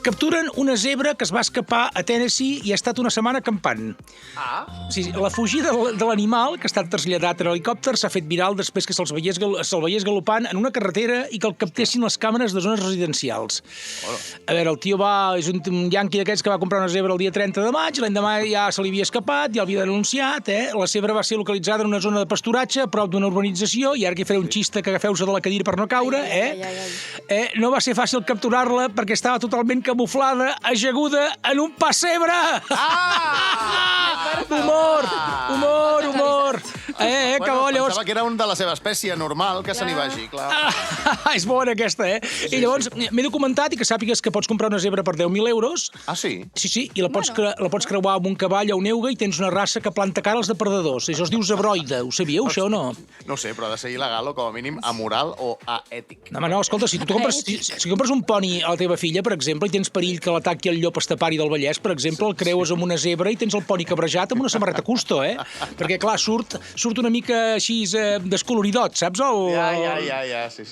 Capturen una zebra que es va escapar a Tennessee i ha estat una setmana acampant. Sí, la fugida de l'animal, que ha estat traslladat en helicòpter, s'ha fet viral després que se'l veiés galopant en una carretera i que el captessin les càmeres de zones residencials. A veure, el tio és un yanqui d'aquests que va comprar una zebra el dia 30 de maig, l'endemà ja se li havia escapat, ja l'havia denunciat, La zebra va ser localitzada en una zona de pasturatge a prop d'una urbanització, i ara que faré un xiste que agafeu-se de la cadira per no caure, no va ser fàcil capturar-la perquè estava totalment camuflada, ajaguda en un pessebre! Humor! Bueno, pensava que era un de la seva espècie normal, que se n'hi vagi, clar. És bona aquesta, I llavors m'he documentat i que sàpigues que pots comprar una zebra per 10.000 euros. Ah, sí? Sí, i la pots creuar amb un cavall o un euga i tens una raça que planta cara als depredadors. Això es diu zebroide. Ho sabíeu, això, o no? No ho sé, però ha de ser il·legal o com a mínim amoral o aètic. No, escolta, si tu compres un poni a la teva filla, per exemple, i tens perill que l'ataqui el llop estepari del Vallès, per exemple, el creues amb una zebra i tens el poni cabrejat amb una samarreta Custo, Perquè, clar, surt una mica així descoloridot, saps? Ja, sí.